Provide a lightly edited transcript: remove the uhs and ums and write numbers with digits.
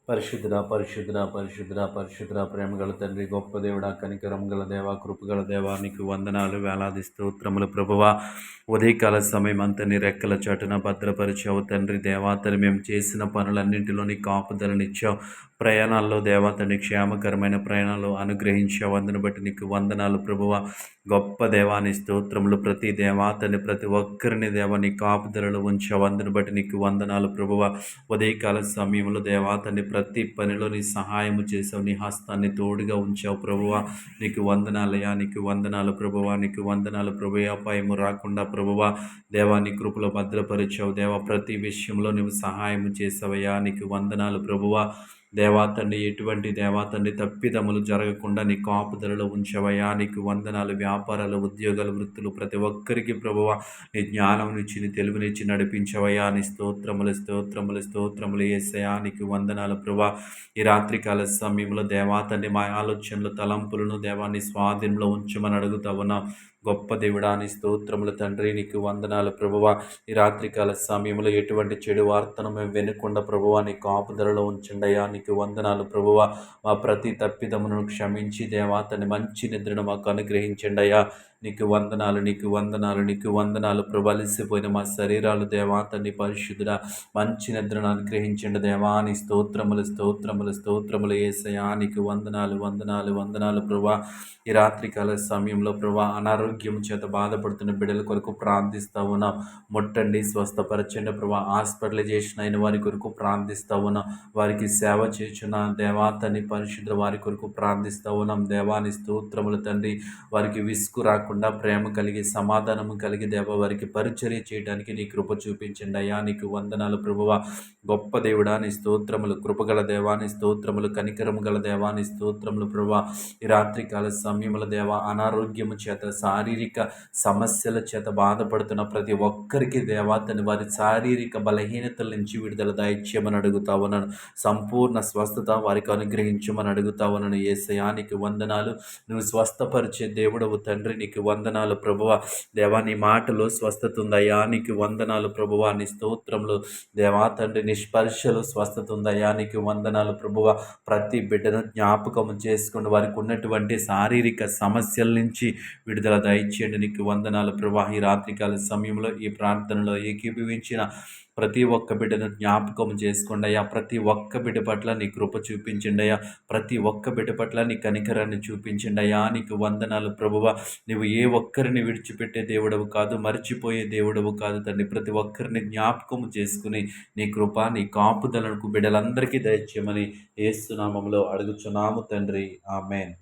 పరిశుద్ధుడా పరిశుద్ధుడా పరిశుద్ధుడా పరిశుద్ధుడా ప్రేమగల తండ్రి, గొప్ప దేవుడా, కనికరం గల దేవ, కృపగల దేవా, నీకు వందనాలు, వేలాది స్తోత్రములు ప్రభువా. ఉదయకాల సమయం అంతా నీ రెక్కల చాటున భద్రపరిచావు తండ్రి. దేవాతని మేము చేసిన పనులన్నింటిలో నీ కాపుదలనిచ్చావు. ప్రయాణాల్లో దేవాతని క్షేమకరమైన ప్రయాణాలు అనుగ్రహించావు. అందుని బట్టి నీకు వందనాలు ప్రభువా. గొప్ప దేవాని స్తోత్రములు. ప్రతి దేవాతని ప్రతి ఒక్కరిని దేవాని కాపుదలలో ఉంచావు. అందుని బట్టి నీకు వందనాలు ప్రభువా. ఉదయకాల సమయంలో దేవాతని ప్రతి పనిలో నీ సహాయము చేసావు. నీ హస్తాన్ని తోడుగా ఉంచావు ప్రభువా. నీకు వందనాలయ్యా, నీకు వందనాలు ప్రభువా, నీకు వందనాలు ప్రభువా. అపాయము రాకుండా ప్రభువా దేవా నీ కృపలో భద్రపరిచావు. దేవా ప్రతి విషయంలో నువ్వు సహాయము చేసావయ్యా, నీకు వందనాలు ప్రభువా. దేవాతండి ఎటువంటి దేవాతండి తప్పిదములు జరగకుండా నీ కాపుదలలో ఉంచవయ్యా, నీకు వందనాలు. వ్యాపారాలు, ఉద్యోగాలు, వృత్తులు ప్రతి ఒక్కరికి ప్రభువా నీ జ్ఞానం ఇచ్చి నీ తెలివినిచ్చి నడిపించవయ్యా. నీ స్తోత్రములు స్తోత్రములు స్తోత్రములు యేసయ్యా, నీకు వందనాలు ప్రభా. ఈ రాత్రికాల సమయంలో దేవాతండి మా ఆలోచనలు, తలంపులను దేవాన్ని స్వాధీనంలో ఉంచమని అడుగుతా ఉన్నాం. గొప్ప దేవుడా నీ స్తోత్రములు తండ్రి, నీకు వందనాలు ప్రభువా. ఈ రాత్రికాల సమయంలో ఎటువంటి చెడు వార్తను మేము వినకుండా ప్రభువా నీ కాపుదలలో ఉంచండియా, నీకు వందనాలు ప్రభువా. మా ప్రతి తప్పిదమును క్షమించి దేవా తన మంచి నిద్రను మాకు అనుగ్రహించండి అయ్యా. నీకు వందనాలు, నీకు వందనాలు, నీకు వందనాలు ప్రభు. అలసిపోయిన మా శరీరాలు దేవా తన్ని పరిశుద్ధుడా మంచి నిద్రను అనుగ్రహించండి దేవా. నీ స్తోత్రములు స్తోత్రములు స్తోత్రములు యేసయ్యా, నీకు వందనాలు వందనాలు వందనాలు ప్రభా. ఈ రాత్రికాల సమయంలో ప్రభా అనారోగ్యం చేత బాధపడుతున్న బిడ్డల కొరకు ప్రార్థిస్తా ఉన్నాం. ముట్టండి, స్వస్థపరచండి ప్రభా. హాస్పిటలైజేషన్ అయిన వారి కొరకు ప్రార్థిస్తా ఉన్నాం. వారికి సేవ చేస్తున్న దేవాతని పరిశుద్ధ వారి కొరకు ప్రార్థిస్తా ఉన్నాం. దేవాని స్తోత్రములు తండ్రి. వారికి విసుగు రాకుండా ప్రేమ కలిగి సమాధానము కలిగి దేవ వారికి పరిచర్య చేయడానికి నీ కృప చూపించండి అయ్యా, నీకు వందనాలు ప్రభువా. గొప్ప దేవుడా నీ స్తోత్రములు. కృపగల దేవాని స్తోత్రములు, కనికరము గల దేవాని స్తోత్రములు ప్రభా. ఈ రాత్రికాల సమయముల దేవ అనారోగ్యము చేత, శారీరక సమస్యల చేత బాధపడుతున్న ప్రతి ఒక్కరికి దేవాతని వారి శారీరక బలహీనతల నుంచి విడుదల దయచేయమని అడుగుతా ఉన్నాను. సంపూర్ణ స్వస్థత వారికి అనుగ్రహించమని అడుగుతా ఉన్నాను. యేసయ్యా నీకు వందనాలు. నువ్వు స్వస్థపరిచే దేవుడవు తండ్రి, నీకు వందనాలు ప్రభువ. దేవా నీ మాటలో స్వస్థత ఉందయ్యా, నీకు వందనాలు ప్రభువ. నీ స్తోత్రంలో దేవా తండ్రి నిష్పర్శలు స్వస్థత ఉందయ్యా, నీకు వందనాలు ప్రభువ. ప్రతి బిడ్డను జ్ఞాపకం చేసుకుని వారికి ఉన్నటువంటి శారీరక సమస్యల నుంచి విడుదల దయచేయండి, నీకు వందనాలు ప్రభా. ఈ రాత్రికాల సమయంలో ఈ ప్రార్థనలో ఏకీభవించిన ప్రతి ఒక్క బిడ్డను జ్ఞాపకం చేసుకోండి అయ్యా. ప్రతి ఒక్క బిడ్డ పట్ల నీ కృప చూపించండి అయ్యా. ప్రతి ఒక్క బిడ్డ పట్ల నీ కనికరాన్ని చూపించండి అయ్యా, నీకు వందనాలు ప్రభువ. నువ్వు ఏ ఒక్కరిని విడిచిపెట్టే దేవుడవు కాదు, మర్చిపోయే దేవుడవు కాదు తండ్రి. ప్రతి ఒక్కరిని జ్ఞాపకం చేసుకుని నీ కృప, నీ కాపుదలకు బిడ్డలందరికీ దయచేయమని యేసు నామములో అడుగుచున్నాము తండ్రి. ఆమేన్.